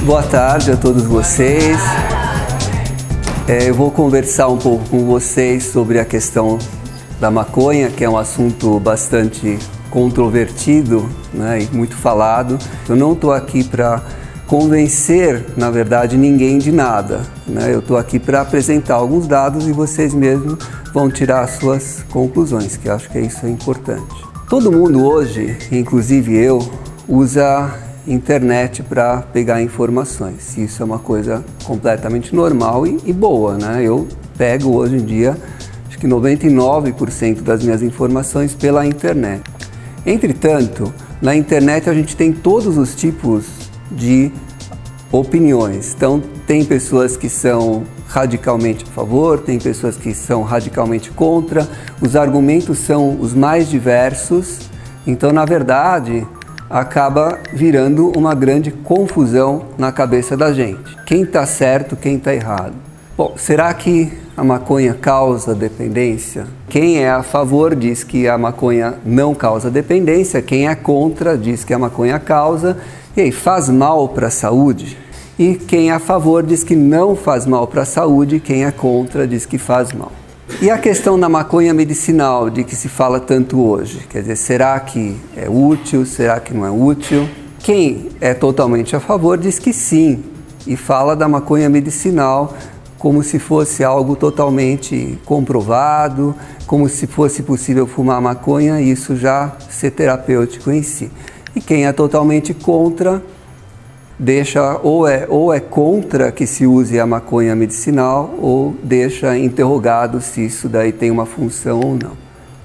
Boa tarde a todos vocês. Eu vou conversar um pouco com vocês sobre a questão da maconha, que é um assunto bastante controvertido, né, e muito falado. Eu não estou aqui para convencer, na verdade, ninguém de nada, né? Eu estou aqui para apresentar alguns dados e vocês mesmos vão tirar as suas conclusões, que eu acho que isso é importante. Todo mundo hoje, inclusive eu, usa internet para pegar informações. Isso é uma coisa completamente normal e boa, né? Eu pego hoje em dia, acho que 99% das minhas informações pela internet. Entretanto, na internet a gente tem todos os tipos de opiniões. Então, tem pessoas que são radicalmente a favor, tem pessoas que são radicalmente contra, os argumentos são os mais diversos. Então, na verdade, acaba virando uma grande confusão na cabeça da gente. Quem está certo, quem está errado. Bom, será que a maconha causa dependência? Quem é a favor diz que a maconha não causa dependência, quem é contra diz que a maconha causa. E aí, faz mal para a saúde? E quem é a favor diz que não faz mal para a saúde, quem é contra diz que faz mal. E a questão da maconha medicinal, de que se fala tanto hoje? Quer dizer, será que é útil, será que não é útil? Quem é totalmente a favor diz que sim, e fala da maconha medicinal como se fosse algo totalmente comprovado, como se fosse possível fumar maconha e isso já ser terapêutico em si. E quem é totalmente contra, deixa ou é contra que se use a maconha medicinal ou deixa interrogado se isso daí tem uma função ou não.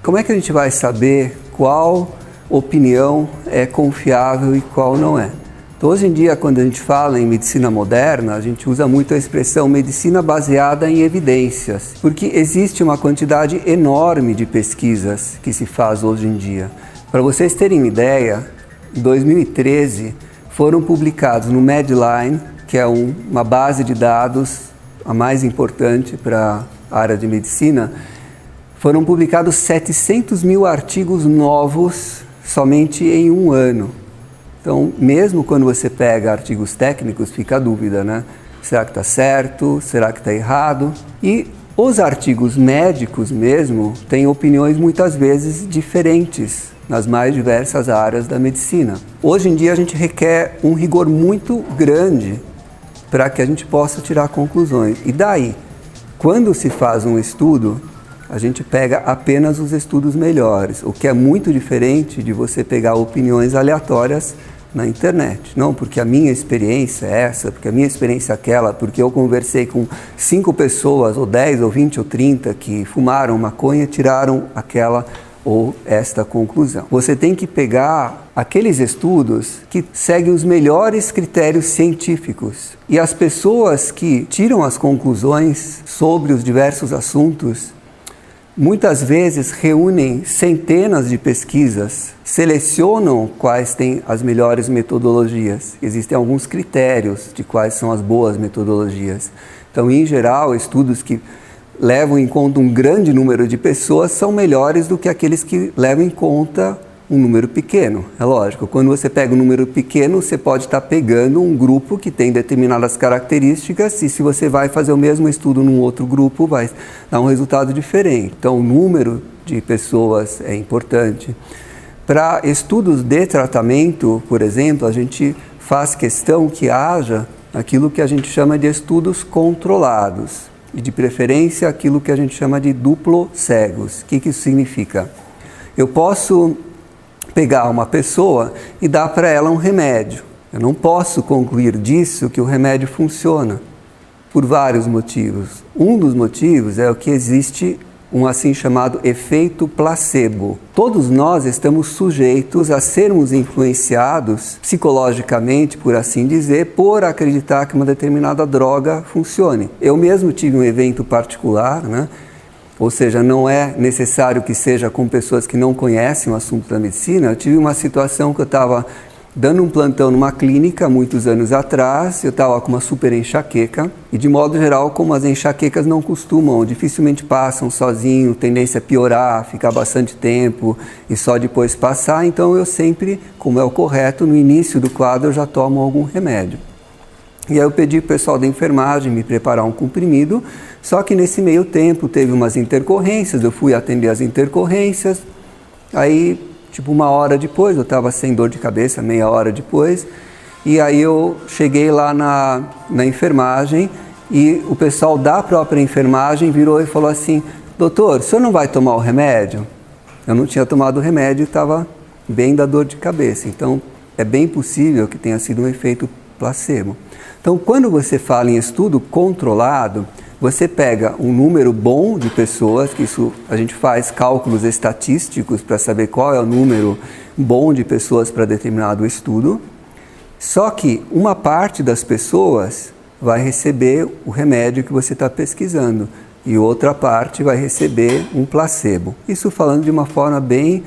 Como é que a gente vai saber qual opinião é confiável e qual não é? Então, hoje em dia, quando a gente fala em medicina moderna, a gente usa muito a expressão medicina baseada em evidências, porque existe uma quantidade enorme de pesquisas que se faz hoje em dia. Para vocês terem uma ideia, em 2013, foram publicados no Medline, que é uma base de dados a mais importante para a área de medicina, foram publicados 700 mil artigos novos somente em um ano. Então, mesmo quando você pega artigos técnicos, fica a dúvida, né? Será que está certo? Será que está errado? E os artigos médicos mesmo têm opiniões muitas vezes diferentes nas mais diversas áreas da medicina. Hoje em dia a gente requer um rigor muito grande para que a gente possa tirar conclusões. E daí, quando se faz um estudo, a gente pega apenas os estudos melhores, o que é muito diferente de você pegar opiniões aleatórias na internet. Não porque a minha experiência é essa, porque a minha experiência é aquela, porque eu conversei com 5 pessoas, ou 10, ou 20, ou 30 que fumaram maconha e tiraram aquela ou esta conclusão. Você tem que pegar aqueles estudos que seguem os melhores critérios científicos. E as pessoas que tiram as conclusões sobre os diversos assuntos, muitas vezes reúnem centenas de pesquisas, selecionam quais têm as melhores metodologias. Existem alguns critérios de quais são as boas metodologias. Então, em geral, estudos que levam em conta um grande número de pessoas são melhores do que aqueles que levam em conta um número pequeno. É lógico, quando você pega um número pequeno, você pode estar pegando um grupo que tem determinadas características e se você vai fazer o mesmo estudo num outro grupo, vai dar um resultado diferente. Então, o número de pessoas é importante. Para estudos de tratamento, por exemplo, a gente faz questão que haja aquilo que a gente chama de estudos controlados. E de preferência aquilo que a gente chama de duplo cegos. O que isso significa? Eu posso pegar uma pessoa e dar para ela um remédio. Eu não posso concluir disso que o remédio funciona, por vários motivos. Um dos motivos é o que existe um assim chamado efeito placebo. Todos nós estamos sujeitos a sermos influenciados psicologicamente, por assim dizer, por acreditar que uma determinada droga funcione. Eu mesmo tive um evento particular, né? Ou seja, não é necessário que seja com pessoas que não conhecem o assunto da medicina. Eu tive uma situação que eu estava dando um plantão numa clínica muitos anos atrás, eu estava com uma super enxaqueca e de modo geral, como as enxaquecas não costumam, dificilmente passam sozinho, tendência a piorar, ficar bastante tempo e só depois passar, então eu sempre, como é o correto, no início do quadro eu já tomo algum remédio. E aí eu pedi para o pessoal da enfermagem me preparar um comprimido, só que nesse meio tempo teve umas intercorrências, eu fui atender as intercorrências, aí tipo 1 hora depois, eu estava sem dor de cabeça, meia hora depois, e aí eu cheguei lá na enfermagem e o pessoal da própria enfermagem virou e falou assim: doutor, o senhor não vai tomar o remédio? Eu não tinha tomado o remédio e estava bem da dor de cabeça, então é bem possível que tenha sido um efeito placebo. Então, quando você fala em estudo controlado, você pega um número bom de pessoas, que isso a gente faz cálculos estatísticos para saber qual é o número bom de pessoas para determinado estudo, só que uma parte das pessoas vai receber o remédio que você está pesquisando e outra parte vai receber um placebo. Isso falando de uma forma bem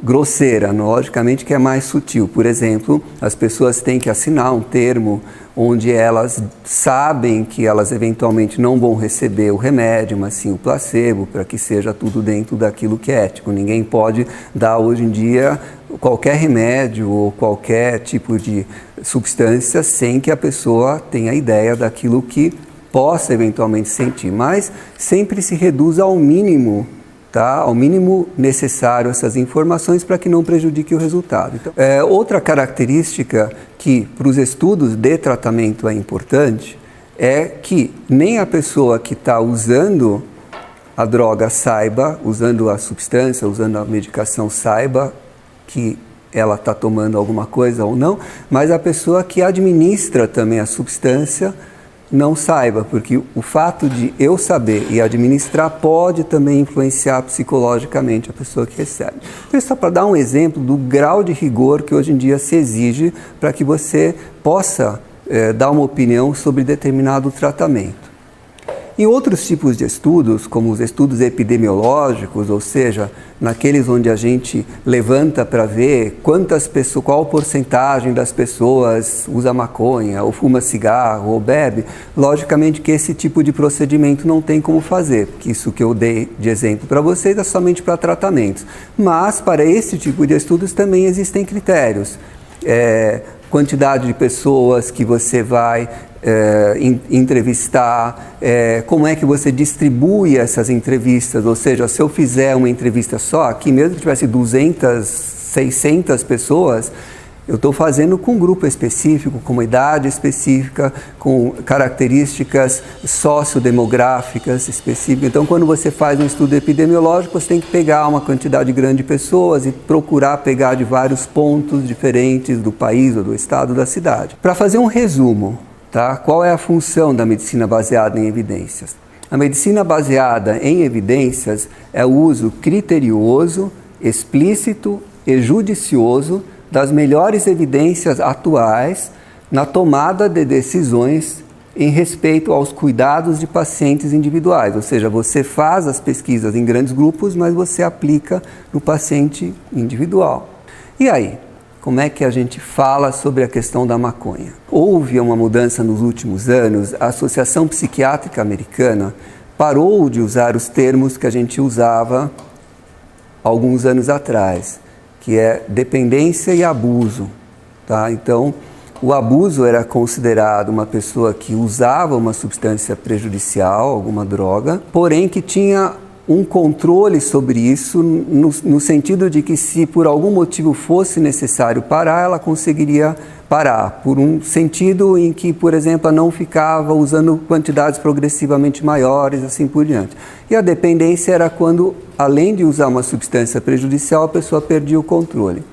grosseira, logicamente que é mais sutil. Por exemplo, as pessoas têm que assinar um termo onde elas sabem que elas eventualmente não vão receber o remédio, mas sim o placebo, para que seja tudo dentro daquilo que é ético. Ninguém pode dar hoje em dia qualquer remédio ou qualquer tipo de substância sem que a pessoa tenha ideia daquilo que possa eventualmente sentir, mas sempre se reduz ao mínimo, tá? Ao mínimo necessário essas informações para que não prejudique o resultado. Então, outra característica que para os estudos de tratamento é importante é que nem a pessoa que está usando a droga saiba, usando a substância, usando a medicação saiba que ela está tomando alguma coisa ou não, mas a pessoa que administra também a substância não saiba, porque o fato de eu saber e administrar pode também influenciar psicologicamente a pessoa que recebe. Então, só para dar um exemplo do grau de rigor que hoje em dia se exige para que você possa dar uma opinião sobre determinado tratamento. Em outros tipos de estudos, como os estudos epidemiológicos, ou seja, naqueles onde a gente levanta para ver quantas pessoas, qual porcentagem das pessoas usa maconha, ou fuma cigarro, ou bebe, logicamente que esse tipo de procedimento não tem como fazer, porque isso que eu dei de exemplo para vocês é somente para tratamentos. Mas para esse tipo de estudos também existem critérios. Quantidade de pessoas que você vai entrevistar, como é que você distribui essas entrevistas, ou seja, se eu fizer uma entrevista só aqui, mesmo que tivesse 200, 600 pessoas, eu estou fazendo com um grupo específico, com uma idade específica, com características sociodemográficas específicas. Então, quando você faz um estudo epidemiológico, você tem que pegar uma quantidade grande de pessoas e procurar pegar de vários pontos diferentes do país ou do estado, da cidade. Para fazer um resumo, tá? Qual é a função da medicina baseada em evidências? A medicina baseada em evidências é o uso criterioso, explícito e judicioso das melhores evidências atuais na tomada de decisões em respeito aos cuidados de pacientes individuais. Ou seja, você faz as pesquisas em grandes grupos, mas você aplica no paciente individual. E aí? Como é que a gente fala sobre a questão da maconha? Houve uma mudança nos últimos anos. A Associação Psiquiátrica Americana parou de usar os termos que a gente usava alguns anos atrás, que é dependência e abuso, tá? Então, o abuso era considerado uma pessoa que usava uma substância prejudicial, alguma droga, porém que tinha um controle sobre isso, no sentido de que se por algum motivo fosse necessário parar, ela conseguiria parar, por um sentido em que, por exemplo, ela não ficava usando quantidades progressivamente maiores, assim por diante. E a dependência era quando, além de usar uma substância prejudicial, a pessoa perdia o controle.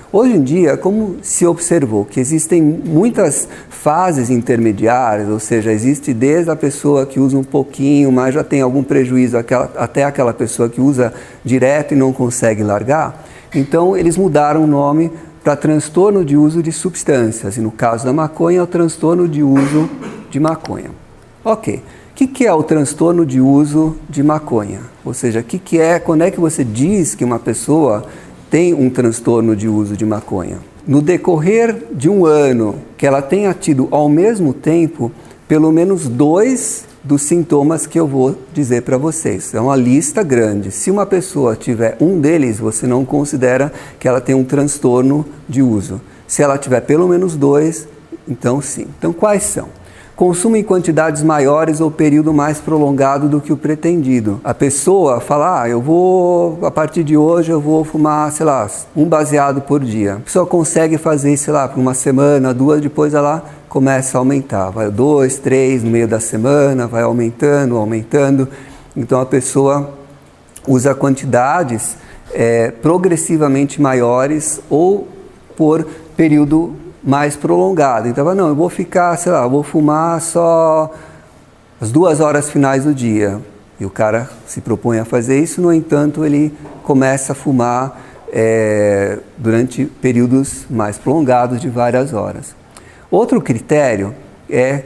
Hoje em dia, como se observou que existem muitas fases intermediárias, ou seja, existe desde a pessoa que usa um pouquinho, mas já tem algum prejuízo, até aquela pessoa que usa direto e não consegue largar, então eles mudaram o nome para transtorno de uso de substâncias, e no caso da maconha é o transtorno de uso de maconha. Ok, o que é o transtorno de uso de maconha? Ou seja, quando é que você diz que uma pessoa tem um transtorno de uso de maconha? No decorrer de um ano que ela tenha tido ao mesmo tempo pelo menos 2 dos sintomas que eu vou dizer para vocês. É uma lista grande. Se uma pessoa tiver um deles, você não considera que ela tem um transtorno de uso. Se ela tiver pelo menos 2, então sim. Então quais são? Consumo em quantidades maiores ou período mais prolongado do que o pretendido. A pessoa fala, a partir de hoje eu vou fumar, sei lá, um baseado por dia. A pessoa consegue fazer isso, sei lá, por uma semana, 2, depois ela começa a aumentar. Vai 2, 3 no meio da semana, vai aumentando. Então a pessoa usa quantidades progressivamente maiores ou por período mais prolongado. Então, não, eu vou ficar, sei lá, vou fumar só as 2 horas finais do dia. E o cara se propõe a fazer isso, no entanto, ele começa a fumar durante períodos mais prolongados de várias horas. Outro critério é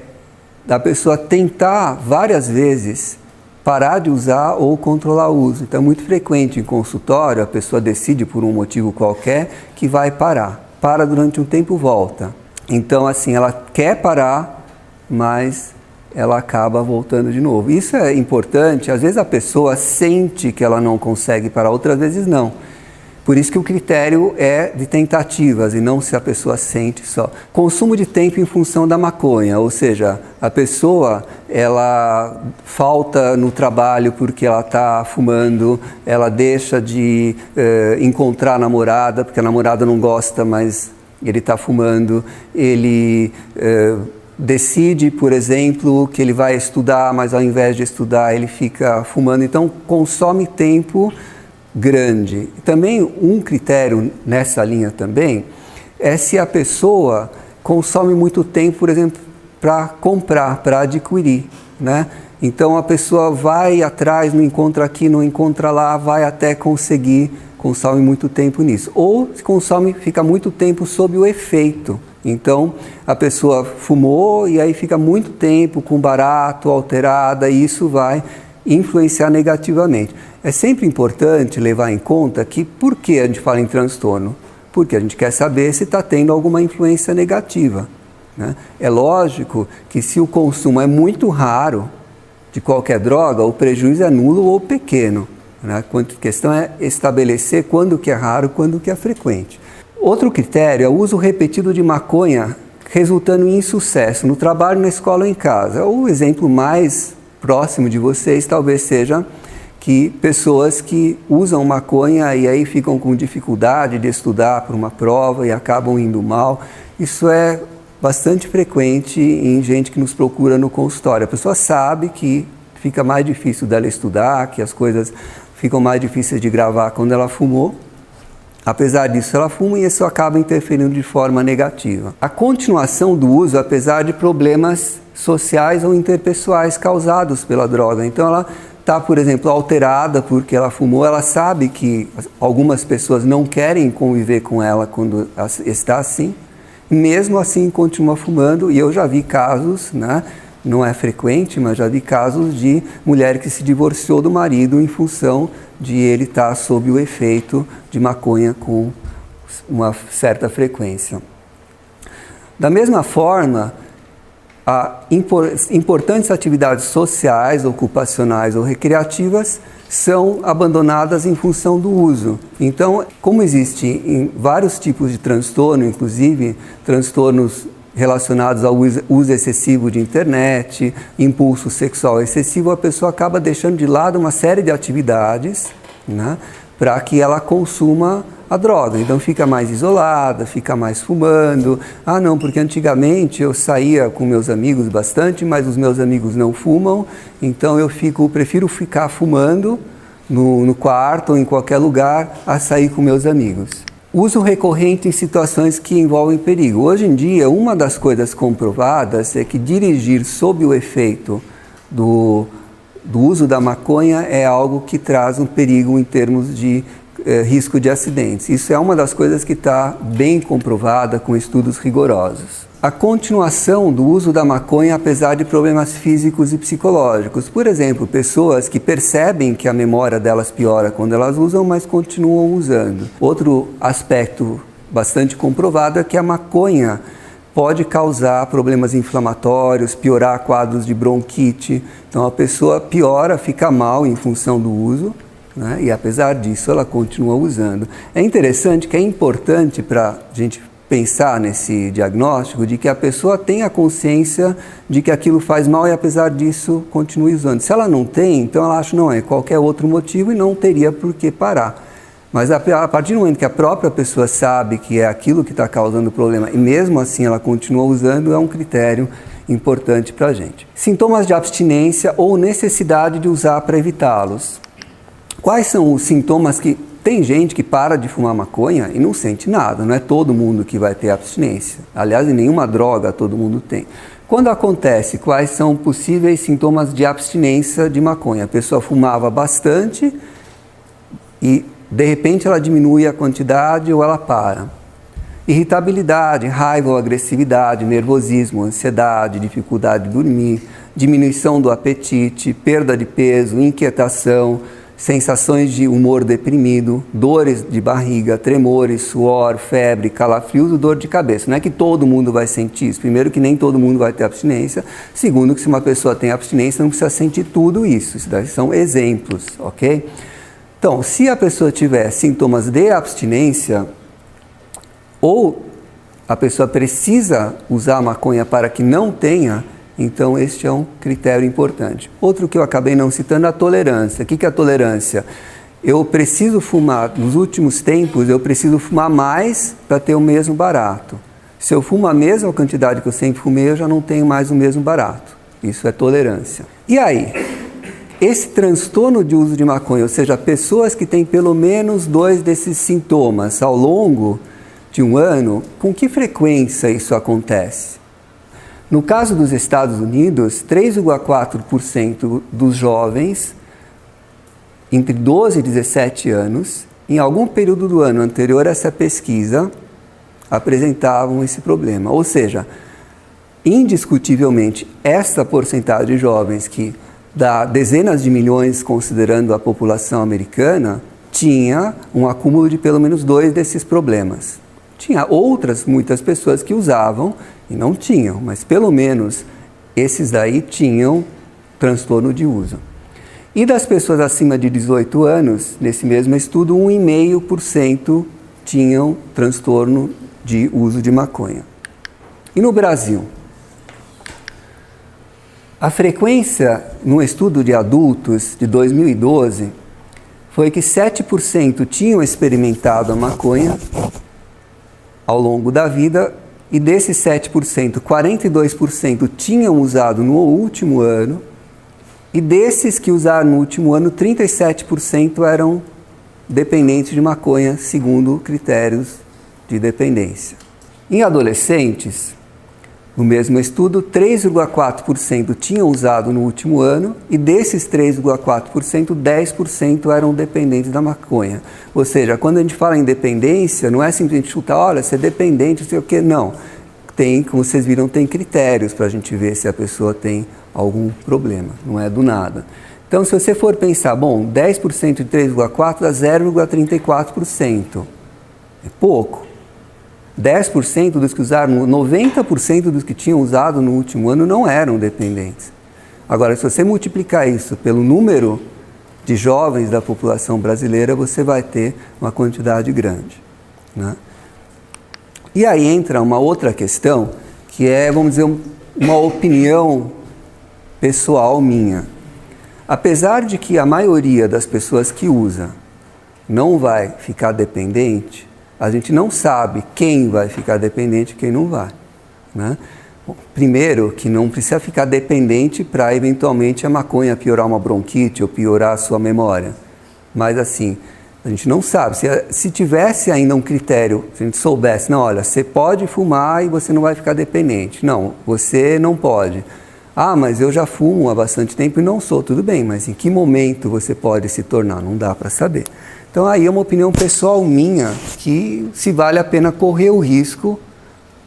da pessoa tentar várias vezes parar de usar ou controlar o uso. Então é muito frequente em consultório, a pessoa decide por um motivo qualquer que vai parar. Para durante um tempo, volta. Então assim, ela quer parar, mas ela acaba voltando de novo. Isso é importante, às vezes a pessoa sente que ela não consegue parar, outras vezes não. Por isso que o critério é de tentativas e não se a pessoa sente só. Consumo de tempo em função da maconha, ou seja, a pessoa ela falta no trabalho porque ela está fumando, ela deixa de encontrar a namorada porque a namorada não gosta, mas ele está fumando, ele decide, por exemplo, que ele vai estudar, mas ao invés de estudar ele fica fumando, então consome tempo grande. Também um critério nessa linha também é se a pessoa consome muito tempo, por exemplo, para comprar, para adquirir, né? Então a pessoa vai atrás, não encontra aqui, não encontra lá, vai até conseguir, consome muito tempo nisso. Ou consome, fica muito tempo sob o efeito. Então a pessoa fumou e aí fica muito tempo com barato, alterada, e isso vai influenciar negativamente. É sempre importante levar em conta que por que a gente fala em transtorno? Porque a gente quer saber se está tendo alguma influência negativa, né? É lógico que se o consumo é muito raro de qualquer droga, o prejuízo é nulo ou pequeno, né? A questão é estabelecer quando que é raro, quando que é frequente. Outro critério é o uso repetido de maconha resultando em insucesso no trabalho, na escola ou em casa. O exemplo mais próximo de vocês talvez seja que pessoas que usam maconha e aí ficam com dificuldade de estudar para uma prova e acabam indo mal. Isso é bastante frequente em gente que nos procura no consultório. A pessoa sabe que fica mais difícil dela estudar, que as coisas ficam mais difíceis de gravar quando ela fumou. Apesar disso, ela fuma e isso acaba interferindo de forma negativa. A continuação do uso, apesar de problemas sociais ou interpessoais causados pela droga. Então ela está, por exemplo, alterada porque ela fumou, ela sabe que algumas pessoas não querem conviver com ela quando está assim, mesmo assim continua fumando, e eu já vi casos, né, não é frequente, mas já vi casos de mulher que se divorciou do marido em função de ele estar sob o efeito de maconha com uma certa frequência. Da mesma forma, importantes atividades sociais, ocupacionais ou recreativas são abandonadas em função do uso. Então, como existe vários tipos de transtorno, inclusive transtornos relacionados ao uso excessivo de internet, impulso sexual excessivo, a pessoa acaba deixando de lado uma série de atividades, né, para que ela consuma a droga. Então fica mais isolada, fica mais fumando. Não, porque antigamente eu saía com meus amigos bastante, mas os meus amigos não fumam, então eu prefiro ficar fumando no quarto ou em qualquer lugar a sair com meus amigos. Uso recorrente em situações que envolvem perigo. Hoje em dia, uma das coisas comprovadas é que dirigir sob o efeito do uso da maconha é algo que traz um perigo em termos de risco de acidentes. Isso é uma das coisas que está bem comprovada com estudos rigorosos. A continuação do uso da maconha apesar de problemas físicos e psicológicos. Por exemplo, pessoas que percebem que a memória delas piora quando elas usam, mas continuam usando. Outro aspecto bastante comprovado é que a maconha pode causar problemas inflamatórios, piorar quadros de bronquite. Então a pessoa piora, fica mal em função do uso, né? E apesar disso ela continua usando. É interessante que é importante para a gente pensar nesse diagnóstico de que a pessoa tenha consciência de que aquilo faz mal e apesar disso continue usando. Se ela não tem, então ela acha não é qualquer outro motivo e não teria por que parar. Mas a partir do momento que a própria pessoa sabe que é aquilo que está causando o problema e mesmo assim ela continua usando, é um critério importante para a gente. Sintomas de abstinência ou necessidade de usar para evitá-los. Quais são os sintomas que... Tem gente que para de fumar maconha e não sente nada, não é todo mundo que vai ter abstinência. Aliás, em nenhuma droga todo mundo tem. Quando acontece, quais são possíveis sintomas de abstinência de maconha? A pessoa fumava bastante e de repente ela diminui a quantidade ou ela para. Irritabilidade, raiva ou agressividade, nervosismo, ansiedade, dificuldade de dormir, diminuição do apetite, perda de peso, inquietação, sensações de humor deprimido, dores de barriga, tremores, suor, febre, calafrios e dor de cabeça. Não é que todo mundo vai sentir isso. Primeiro que nem todo mundo vai ter abstinência. Segundo que se uma pessoa tem abstinência não precisa sentir tudo isso. Isso daí são exemplos, ok? Então, se a pessoa tiver sintomas de abstinência ou a pessoa precisa usar a maconha para que não tenha, então este é um critério importante. Outro que eu acabei não citando é a tolerância. O que é a tolerância? Eu preciso fumar, nos últimos tempos, eu preciso fumar mais para ter o mesmo barato. Se eu fumo a mesma quantidade que eu sempre fumei, eu já não tenho mais o mesmo barato. Isso é tolerância. E aí? Esse transtorno de uso de maconha, ou seja, pessoas que têm pelo menos 2 desses sintomas ao longo de um ano, com que frequência isso acontece? No caso dos Estados Unidos, 3,4% dos jovens entre 12 e 17 anos, em algum período do ano anterior a essa pesquisa, apresentavam esse problema. Ou seja, indiscutivelmente, essa porcentagem de jovens que dá dezenas de milhões considerando a população americana, tinha um acúmulo de pelo menos 2 desses problemas. Tinha muitas pessoas que usavam e não tinham, mas pelo menos esses daí tinham transtorno de uso. E das pessoas acima de 18 anos, nesse mesmo estudo, 1,5% tinham transtorno de uso de maconha. E no Brasil? A frequência, no estudo de adultos de 2012, foi que 7% tinham experimentado a maconha ao longo da vida, e desses 7%, 42% tinham usado no último ano, e desses que usaram no último ano, 37% eram dependentes de maconha, segundo critérios de dependência. Em adolescentes, no mesmo estudo, 3,4% tinham usado no último ano e desses 3,4%, 10% eram dependentes da maconha. Ou seja, quando a gente fala em dependência, não é simplesmente chutar, olha, você é dependente, não sei o quê. Não. Tem, como vocês viram, tem critérios para a gente ver se a pessoa tem algum problema. Não é do nada. Então, se você for pensar, bom, 10% de 3,4% dá 0,34%. É pouco. 10% dos que usaram, 90% dos que tinham usado no último ano não eram dependentes. Agora, se você multiplicar isso pelo número de jovens da população brasileira, você vai ter uma quantidade grande, né? E aí entra uma outra questão, que é, vamos dizer, uma opinião pessoal minha. Apesar de que a maioria das pessoas que usa não vai ficar dependente, a gente não sabe quem vai ficar dependente e quem não vai, né? Bom, primeiro, que não precisa ficar dependente para eventualmente a maconha piorar uma bronquite ou piorar a sua memória. Mas assim, a gente não sabe. Se tivesse ainda um critério, se a gente soubesse, não, olha, você pode fumar e você não vai ficar dependente. Não, você não pode. Ah, mas eu já fumo há bastante tempo e não sou. Tudo bem, mas em que momento você pode se tornar? Não dá para saber. Então aí é uma opinião pessoal minha que se vale a pena correr o risco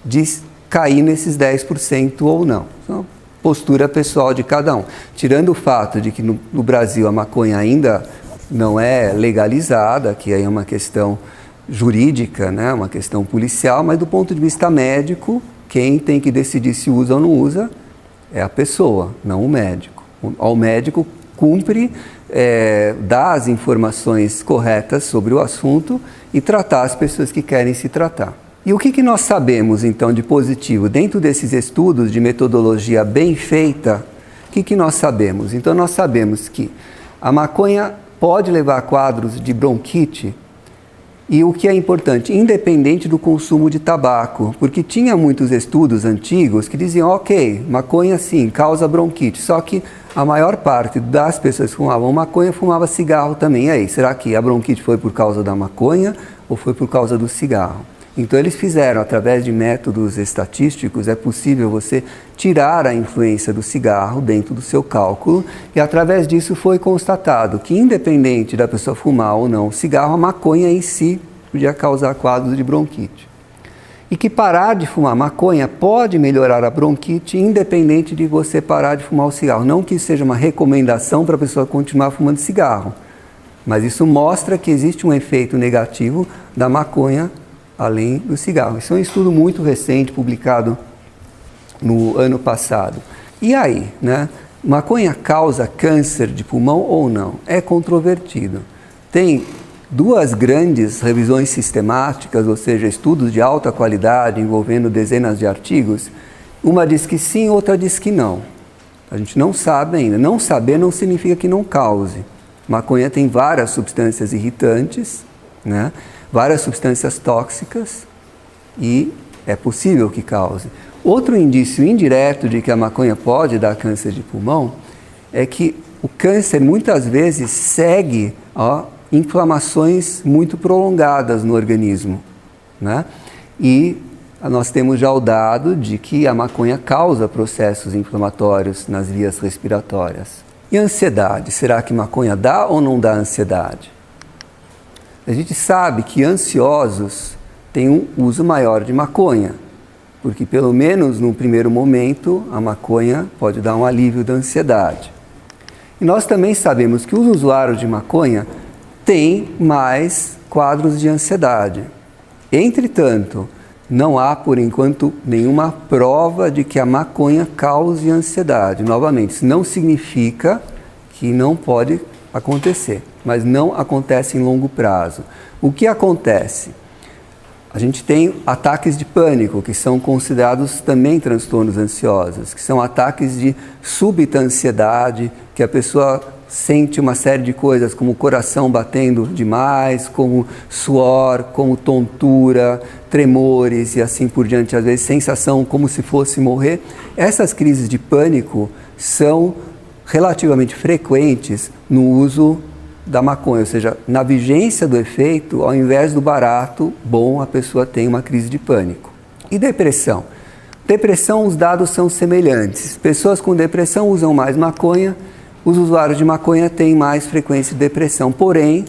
de cair nesses 10% ou não. Então, postura pessoal de cada um. Tirando o fato de que no Brasil a maconha ainda não é legalizada, que aí é uma questão jurídica, né, uma questão policial, mas do ponto de vista médico, quem tem que decidir se usa ou não usa é a pessoa, não o médico. Ao médico cumpre dar as informações corretas sobre o assunto e tratar as pessoas que querem se tratar. E o que nós sabemos, então, de positivo? Dentro desses estudos de metodologia bem feita, o que nós sabemos? Então, nós sabemos que a maconha pode levar a quadros de bronquite e o que é importante, independente do consumo de tabaco, porque tinha muitos estudos antigos que diziam, ok, maconha sim, causa bronquite, só que a maior parte das pessoas que fumavam maconha fumava cigarro também. E aí, será que a bronquite foi por causa da maconha ou foi por causa do cigarro? Então eles fizeram, através de métodos estatísticos, é possível você tirar a influência do cigarro dentro do seu cálculo e através disso foi constatado que independente da pessoa fumar ou não o cigarro, a maconha em si podia causar quadros de bronquite. E que parar de fumar maconha pode melhorar a bronquite independente de você parar de fumar o cigarro. Não que isso seja uma recomendação para a pessoa continuar fumando cigarro, mas isso mostra que existe um efeito negativo da maconha além do cigarro. Isso é um estudo muito recente, publicado no ano passado. E aí, né? Maconha causa câncer de pulmão ou não? É controvertido. Tem duas grandes revisões sistemáticas, ou seja, estudos de alta qualidade envolvendo dezenas de artigos. Uma diz que sim, outra diz que não. A gente não sabe ainda. Não saber não significa que não cause. Maconha tem várias substâncias irritantes, né? Várias substâncias tóxicas e é possível que cause. Outro indício indireto de que a maconha pode dar câncer de pulmão é que o câncer muitas vezes segue inflamações muito prolongadas no organismo, né? E nós temos já o dado de que a maconha causa processos inflamatórios nas vias respiratórias. E a ansiedade? Será que maconha dá ou não dá ansiedade? A gente sabe que ansiosos têm um uso maior de maconha, porque pelo menos no primeiro momento a maconha pode dar um alívio da ansiedade. E nós também sabemos que os usuários de maconha têm mais quadros de ansiedade. Entretanto, não há por enquanto nenhuma prova de que a maconha cause ansiedade. Novamente, isso não significa que não pode acontecer, mas não acontece em longo prazo. O que acontece? A gente tem ataques de pânico, que são considerados também transtornos ansiosos, que são ataques de súbita ansiedade, que a pessoa sente uma série de coisas, como o coração batendo demais, como suor, como tontura, tremores e assim por diante, às vezes sensação como se fosse morrer. Essas crises de pânico são relativamente frequentes no uso da maconha, ou seja, na vigência do efeito, ao invés do barato, bom, a pessoa tem uma crise de pânico. E depressão? Depressão, os dados são semelhantes. Pessoas com depressão usam mais maconha, os usuários de maconha têm mais frequência de depressão. Porém,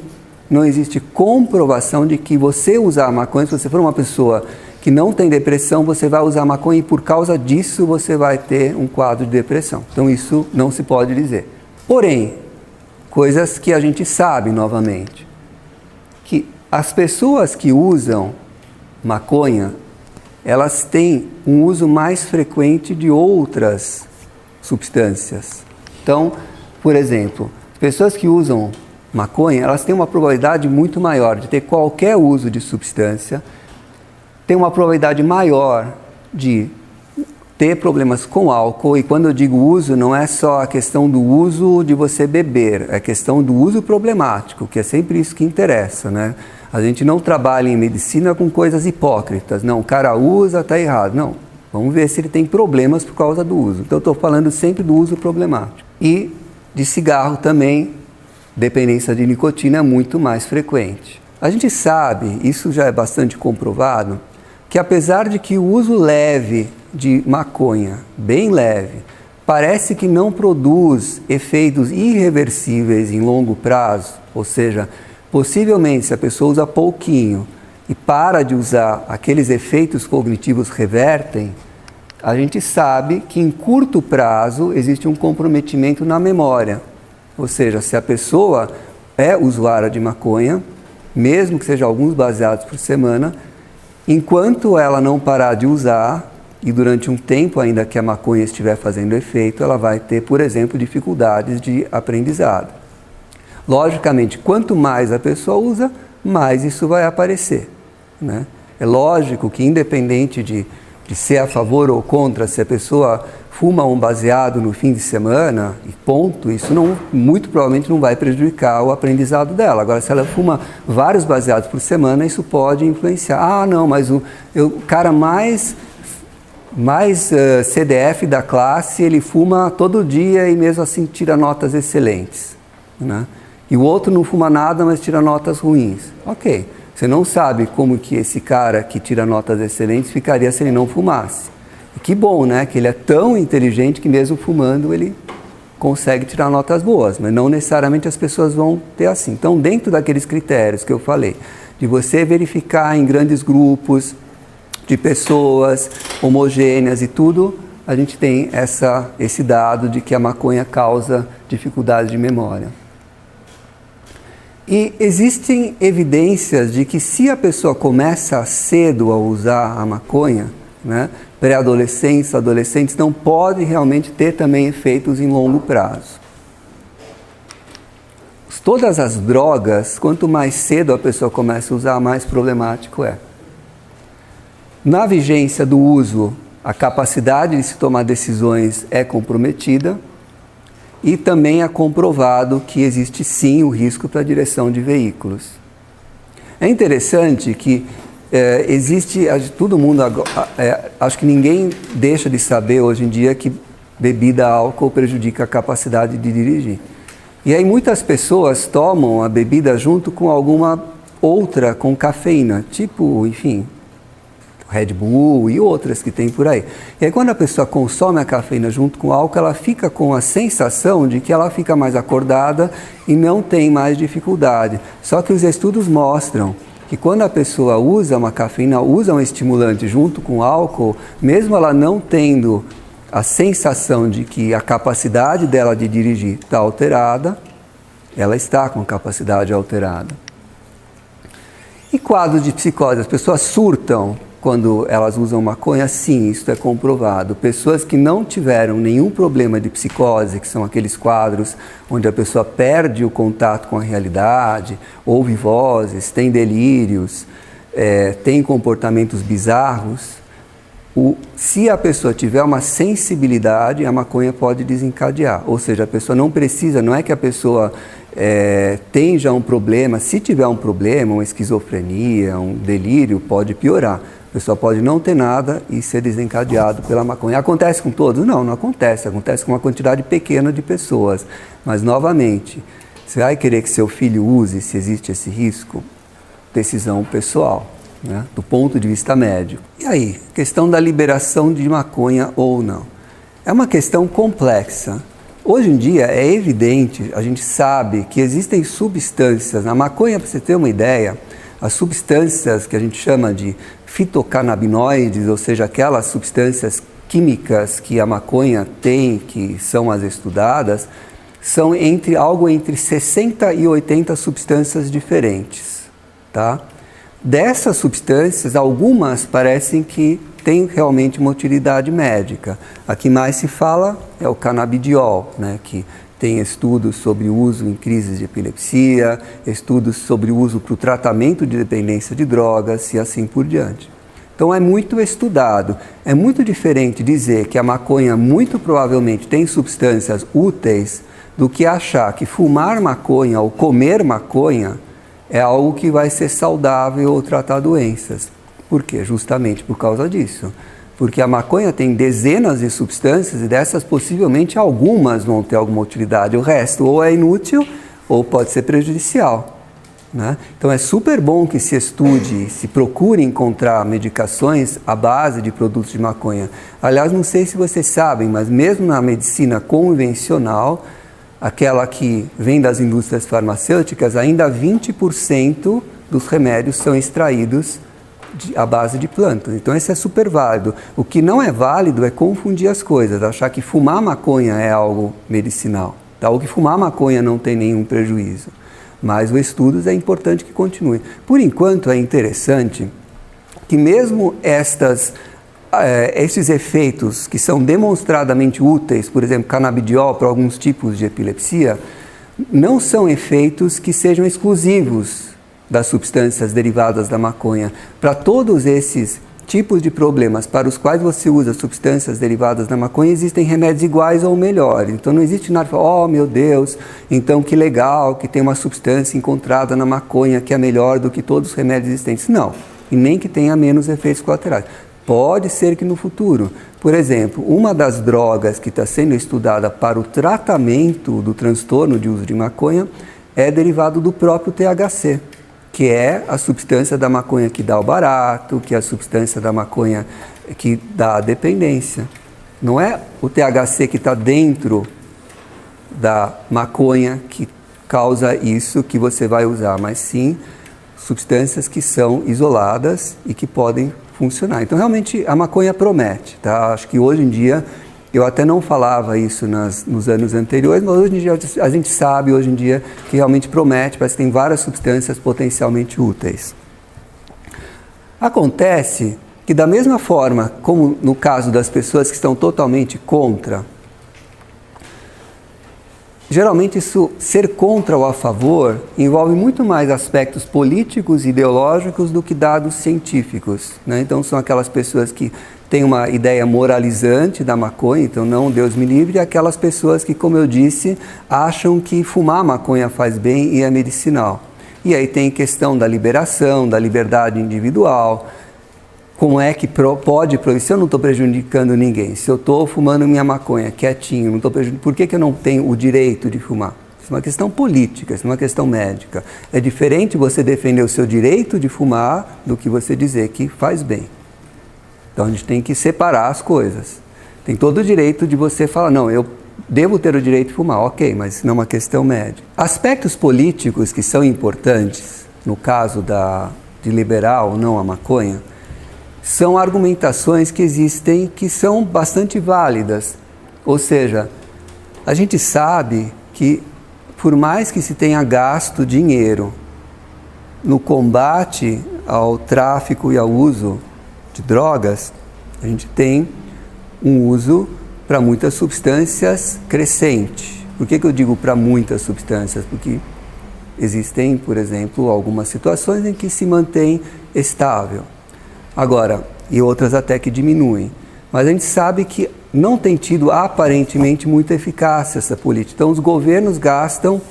não existe comprovação de que você usar maconha, se você for uma pessoa que não tem depressão, você vai usar maconha e por causa disso você vai ter um quadro de depressão. Então isso não se pode dizer. Porém, coisas que a gente sabe novamente, que as pessoas que usam maconha, elas têm um uso mais frequente de outras substâncias. Então, por exemplo, pessoas que usam maconha, elas têm uma probabilidade muito maior de ter qualquer uso de substância, tem uma probabilidade maior de ter problemas com álcool, e quando eu digo uso, não é só a questão do uso de você beber, é a questão do uso problemático, que é sempre isso que interessa, né? A gente não trabalha em medicina com coisas hipócritas, não, o cara usa, está errado, não. Vamos ver se ele tem problemas por causa do uso. Então eu estou falando sempre do uso problemático. E de cigarro também, dependência de nicotina é muito mais frequente. A gente sabe, isso já é bastante comprovado, que apesar de que o uso leve de maconha, bem leve, parece que não produz efeitos irreversíveis em longo prazo, ou seja, possivelmente se a pessoa usa pouquinho e para de usar, aqueles efeitos cognitivos revertem, a gente sabe que em curto prazo existe um comprometimento na memória. Ou seja, se a pessoa é usuária de maconha, mesmo que seja alguns baseados por semana, enquanto ela não parar de usar, e durante um tempo ainda que a maconha estiver fazendo efeito, ela vai ter, por exemplo, dificuldades de aprendizado. Logicamente, quanto mais a pessoa usa, mais isso vai aparecer, né? É lógico que, independente de ser a favor ou contra, se a pessoa fuma um baseado no fim de semana, e ponto, isso muito provavelmente não vai prejudicar o aprendizado dela. Agora, se ela fuma vários baseados por semana, isso pode influenciar. Ah, não, mas o cara mais CDF da classe, ele fuma todo dia e mesmo assim tira notas excelentes, né? E o outro não fuma nada, mas tira notas ruins. Ok, você não sabe como que esse cara que tira notas excelentes ficaria se ele não fumasse. E que bom, né? Que ele é tão inteligente que mesmo fumando ele consegue tirar notas boas, mas não necessariamente as pessoas vão ter assim. Então, dentro daqueles critérios que eu falei, de você verificar em grandes grupos de pessoas homogêneas e tudo, a gente tem esse dado de que a maconha causa dificuldade de memória. E existem evidências de que se a pessoa começa cedo a usar a maconha, né, pré-adolescentes, adolescentes, não pode realmente ter também efeitos em longo prazo. Todas as drogas, quanto mais cedo a pessoa começa a usar, mais problemático é. Na vigência do uso, a capacidade de se tomar decisões é comprometida e também é comprovado que existe sim o risco para a direção de veículos. É interessante que existe, todo mundo, acho que ninguém deixa de saber hoje em dia que bebida álcool prejudica a capacidade de dirigir. E aí muitas pessoas tomam a bebida junto com alguma outra com cafeína, tipo, enfim, Red Bull e outras que tem por aí. E aí quando a pessoa consome a cafeína junto com o álcool, ela fica com a sensação de que ela fica mais acordada e não tem mais dificuldade. Só que os estudos mostram que quando a pessoa usa uma cafeína, usa um estimulante junto com o álcool, mesmo ela não tendo a sensação de que a capacidade dela de dirigir está alterada, ela está com a capacidade alterada. E quadros de psicose, as pessoas surtam quando elas usam maconha? Sim, isso é comprovado. Pessoas que não tiveram nenhum problema de psicose, que são aqueles quadros onde a pessoa perde o contato com a realidade, ouve vozes, tem delírios, tem comportamentos bizarros, se a pessoa tiver uma sensibilidade, a maconha pode desencadear. Ou seja, a pessoa não precisa, não é que a pessoa tem já um problema. Se tiver um problema, uma esquizofrenia, um delírio, pode piorar. A pessoa pode não ter nada e ser desencadeado pela maconha. Acontece com todos? Não, não acontece. Acontece com uma quantidade pequena de pessoas. Mas, novamente, você vai querer que seu filho use, se existe esse risco? Decisão pessoal, né? Do ponto de vista médico. E aí, questão da liberação de maconha ou não? É uma questão complexa. Hoje em dia é evidente, a gente sabe que existem substâncias. Na maconha, para você ter uma ideia, as substâncias que a gente chama de fitocannabinoides, ou seja, aquelas substâncias químicas que a maconha tem, que são as estudadas, são algo entre 60 e 80 substâncias diferentes, tá? Dessas substâncias, algumas parecem que têm realmente uma utilidade médica. A que mais se fala é o canabidiol, né, que tem estudos sobre o uso em crises de epilepsia, estudos sobre o uso para o tratamento de dependência de drogas e assim por diante. Então é muito estudado. É muito diferente dizer que a maconha muito provavelmente tem substâncias úteis do que achar que fumar maconha ou comer maconha é algo que vai ser saudável ou tratar doenças. Por quê? Justamente por causa disso. Porque a maconha tem dezenas de substâncias e dessas possivelmente algumas vão ter alguma utilidade. O resto ou é inútil ou pode ser prejudicial, né? Então é super bom que se estude, se procure encontrar medicações à base de produtos de maconha. Aliás, não sei se vocês sabem, mas mesmo na medicina convencional, aquela que vem das indústrias farmacêuticas, ainda 20% dos remédios são extraídos à base de plantas. Então esse é super válido. O que não é válido é confundir as coisas, achar que fumar maconha é algo medicinal, tá? Ou que fumar maconha não tem nenhum prejuízo. Mas o estudo é importante que continue. Por enquanto é interessante que mesmo esses efeitos que são demonstradamente úteis, por exemplo, canabidiol para alguns tipos de epilepsia, não são efeitos que sejam exclusivos das substâncias derivadas da maconha. Para todos esses tipos de problemas para os quais você usa substâncias derivadas da maconha, existem remédios iguais ou melhores. Então não existe nada, oh meu Deus, então que legal que tem uma substância encontrada na maconha que é melhor do que todos os remédios existentes. Não, e nem que tenha menos efeitos colaterais. Pode ser que no futuro, por exemplo, uma das drogas que está sendo estudada para o tratamento do transtorno de uso de maconha é derivado do próprio THC, que é a substância da maconha que dá o barato, que é a substância da maconha que dá a dependência. Não é o THC que está dentro da maconha que causa isso que você vai usar, mas sim substâncias que são isoladas e que podem funcionar. Então, realmente, a maconha promete, tá? Acho que hoje em dia, eu até não falava isso nos anos anteriores, mas hoje em dia a gente sabe, hoje em dia, que realmente promete, parece que tem várias substâncias potencialmente úteis. Acontece que da mesma forma, como no caso das pessoas que estão totalmente contra, geralmente isso, ser contra ou a favor, envolve muito mais aspectos políticos e ideológicos do que dados científicos, né? Então são aquelas pessoas que têm uma ideia moralizante da maconha, então não Deus me livre, e aquelas pessoas que, como eu disse, acham que fumar maconha faz bem e é medicinal. E aí tem questão da liberação, da liberdade individual. Como é que pode proibir? Se eu não estou prejudicando ninguém, se eu estou fumando minha maconha quietinho, não estou prejudicando, por que eu não tenho o direito de fumar? Isso é uma questão política, isso é uma questão médica. É diferente você defender o seu direito de fumar do que você dizer que faz bem. Então a gente tem que separar as coisas. Tem todo o direito de você falar, não, eu devo ter o direito de fumar, ok, mas não é uma questão médica. Aspectos políticos que são importantes, no caso de liberar ou não a maconha, são argumentações que existem que são bastante válidas. Ou seja, a gente sabe que por mais que se tenha gasto dinheiro no combate ao tráfico e ao uso de drogas, a gente tem um uso para muitas substâncias crescente. Por que eu digo para muitas substâncias? Porque existem, por exemplo, algumas situações em que se mantém estável. Agora, e outras até que diminuem. Mas a gente sabe que não tem tido aparentemente muita eficácia essa política. Então os governos gastam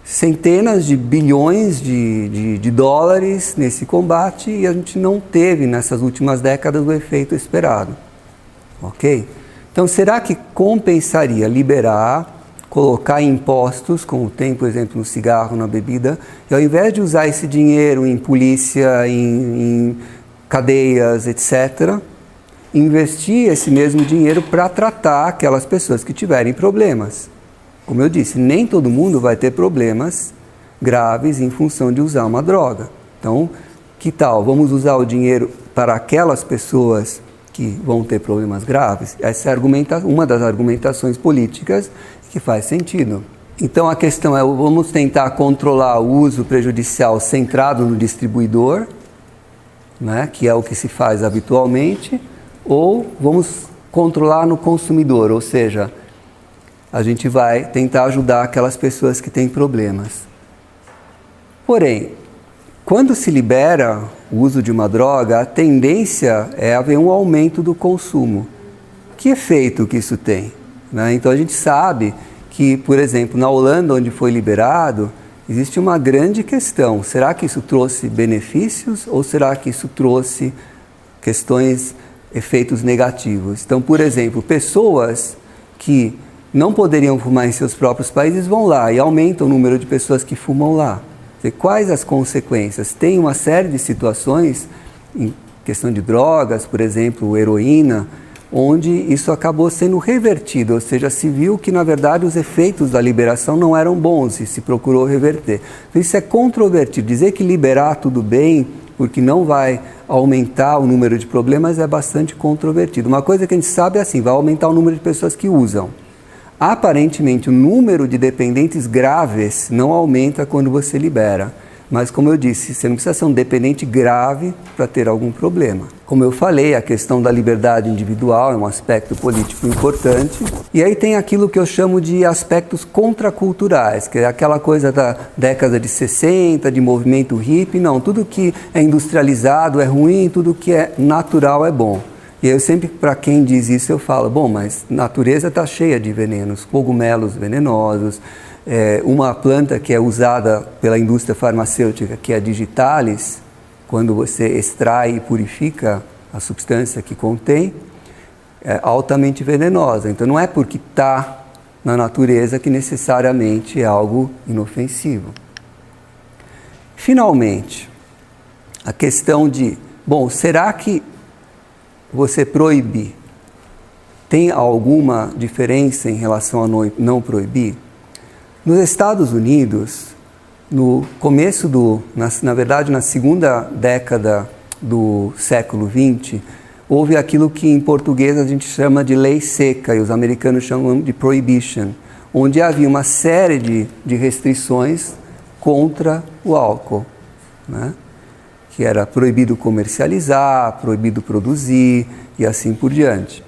centenas de bilhões de dólares nesse combate e a gente não teve nessas últimas décadas o efeito esperado. Ok? Então será que compensaria liberar, colocar impostos, como tem, por exemplo, no cigarro, na bebida, e ao invés de usar esse dinheiro em polícia, em cadeias, etc., investir esse mesmo dinheiro para tratar aquelas pessoas que tiverem problemas. Como eu disse, nem todo mundo vai ter problemas graves em função de usar uma droga. Então, que tal? Vamos usar o dinheiro para aquelas pessoas que vão ter problemas graves? Essa é uma das argumentações políticas que faz sentido. Então a questão é, vamos tentar controlar o uso prejudicial centrado no distribuidor, né, que é o que se faz habitualmente, ou vamos controlar no consumidor, ou seja, a gente vai tentar ajudar aquelas pessoas que têm problemas. Porém, quando se libera o uso de uma droga, a tendência é haver um aumento do consumo. Que efeito que isso tem? Né? Então a gente sabe que, por exemplo, na Holanda, onde foi liberado, existe uma grande questão. Será que isso trouxe benefícios ou será que isso trouxe efeitos negativos? Então, por exemplo, pessoas que não poderiam fumar em seus próprios países vão lá e aumentam o número de pessoas que fumam lá. E quais as consequências? Tem uma série de situações, em questão de drogas, por exemplo, heroína, onde isso acabou sendo revertido, ou seja, se viu que, na verdade, os efeitos da liberação não eram bons e se procurou reverter. Então, isso é controvertido. Dizer que liberar tudo bem, porque não vai aumentar o número de problemas, é bastante controvertido. Uma coisa que a gente sabe é assim, vai aumentar o número de pessoas que usam. Aparentemente, o número de dependentes graves não aumenta quando você libera. Mas, como eu disse, você não precisa ser um dependente grave para ter algum problema. Como eu falei, a questão da liberdade individual é um aspecto político importante. E aí tem aquilo que eu chamo de aspectos contraculturais, que é aquela coisa da década de 60, de movimento hippie. Não, tudo que é industrializado é ruim, tudo que é natural é bom. E eu sempre, para quem diz isso, eu falo, bom, mas a natureza está cheia de venenos, cogumelos venenosos, uma planta que é usada pela indústria farmacêutica, que é a digitalis, quando você extrai e purifica a substância que contém, é altamente venenosa. Então não é porque está na natureza que necessariamente é algo inofensivo. Finalmente, a questão de, bom, será que você proibir tem alguma diferença em relação a não proibir? Nos Estados Unidos, no começo na verdade na segunda década do século XX, houve aquilo que em português a gente chama de lei seca e os americanos chamam de prohibition, onde havia uma série de restrições contra o álcool, né? Que era proibido comercializar, proibido produzir e assim por diante.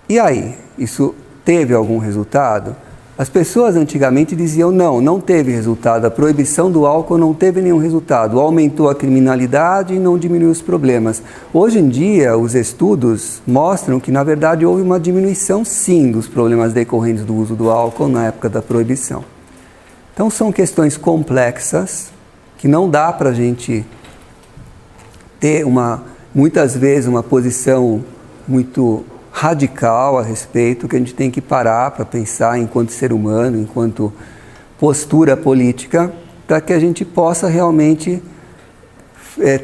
E aí, isso teve algum resultado? As pessoas antigamente diziam não teve resultado, a proibição do álcool não teve nenhum resultado, aumentou a criminalidade e não diminuiu os problemas. Hoje em dia, os estudos mostram que, na verdade, houve uma diminuição, sim, dos problemas decorrentes do uso do álcool na época da proibição. Então, são questões complexas que não dá para a gente ter, muitas vezes, uma posição muito radical a respeito, que a gente tem que parar para pensar enquanto ser humano, enquanto postura política, para que a gente possa realmente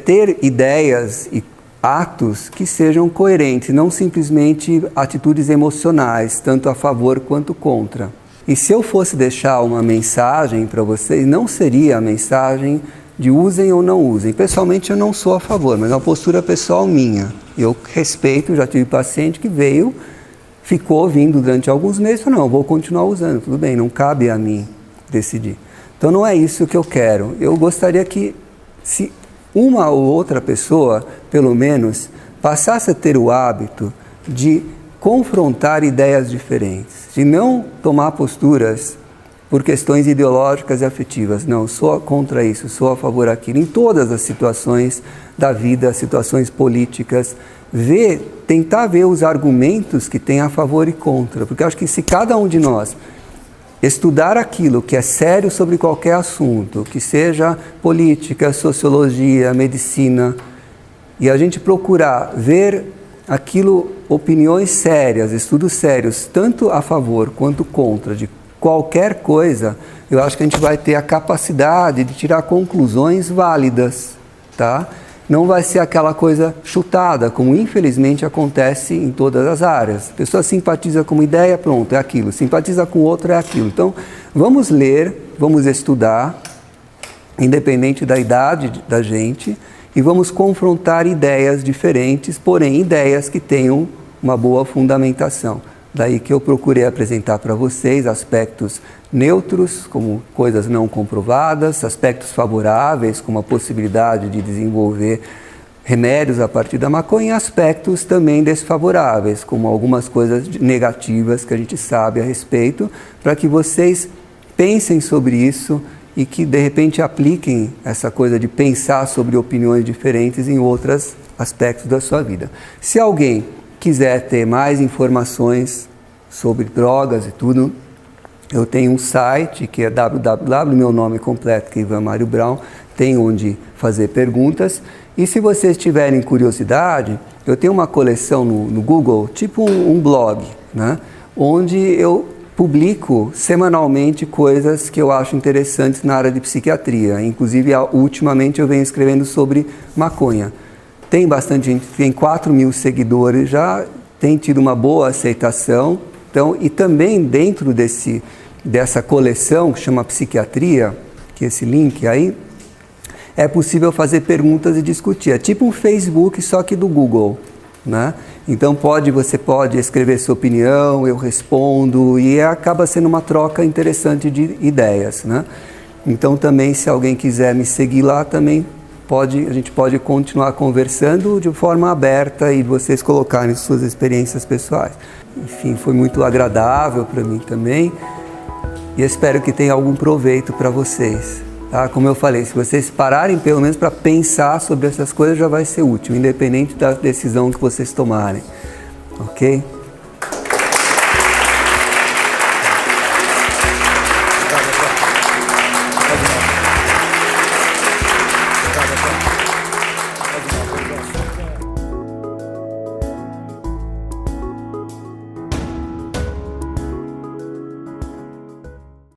ter ideias e atos que sejam coerentes, não simplesmente atitudes emocionais, tanto a favor quanto contra. E se eu fosse deixar uma mensagem para vocês, não seria a mensagem de usem ou não usem. Pessoalmente eu não sou a favor, mas é uma postura pessoal minha. Eu respeito, já tive paciente que veio, ficou ouvindo durante alguns meses e falou, não, eu vou continuar usando, tudo bem, não cabe a mim decidir. Então não é isso que eu quero. Eu gostaria que, se uma ou outra pessoa, pelo menos, passasse a ter o hábito de confrontar ideias diferentes, de não tomar posturas por questões ideológicas e afetivas. Não, sou contra isso, sou a favor daquilo. Em todas as situações da vida, situações políticas, tentar ver os argumentos que tem a favor e contra. Porque eu acho que se cada um de nós estudar aquilo que é sério sobre qualquer assunto, que seja política, sociologia, medicina, e a gente procurar ver aquilo, opiniões sérias, estudos sérios, tanto a favor quanto contra de qualquer coisa, eu acho que a gente vai ter a capacidade de tirar conclusões válidas, tá? Não vai ser aquela coisa chutada, como infelizmente acontece em todas as áreas. A pessoa simpatiza com uma ideia, pronto, é aquilo. Simpatiza com outra, é aquilo. Então, vamos ler, vamos estudar, independente da idade da gente, e vamos confrontar ideias diferentes, porém ideias que tenham uma boa fundamentação. Daí que eu procurei apresentar para vocês aspectos neutros, como coisas não comprovadas, aspectos favoráveis, como a possibilidade de desenvolver remédios a partir da maconha, e aspectos também desfavoráveis, como algumas coisas negativas que a gente sabe a respeito, para que vocês pensem sobre isso e que de repente apliquem essa coisa de pensar sobre opiniões diferentes em outros aspectos da sua vida. Se alguém quiser ter mais informações sobre drogas e tudo, eu tenho um site que é www, meu nome completo, que é Ivan Mário Brown, tem onde fazer perguntas. E se vocês tiverem curiosidade, eu tenho uma coleção no Google, tipo um blog, né, onde eu publico semanalmente coisas que eu acho interessantes na área de psiquiatria. Inclusive, ultimamente eu venho escrevendo sobre maconha. Tem bastante gente, tem 4.000 seguidores, já tem tido uma boa aceitação. Então, e também dentro dessa coleção que chama Psiquiatria, que é esse link aí, é possível fazer perguntas e discutir. É tipo um Facebook, só que do Google, né? Então você pode escrever sua opinião, eu respondo, e acaba sendo uma troca interessante de ideias, né? Então também, se alguém quiser me seguir lá, também a gente pode continuar conversando de forma aberta e vocês colocarem suas experiências pessoais. Enfim, foi muito agradável para mim também e espero que tenha algum proveito para vocês. Tá? Como eu falei, se vocês pararem pelo menos para pensar sobre essas coisas, já vai ser útil, independente da decisão que vocês tomarem. Ok?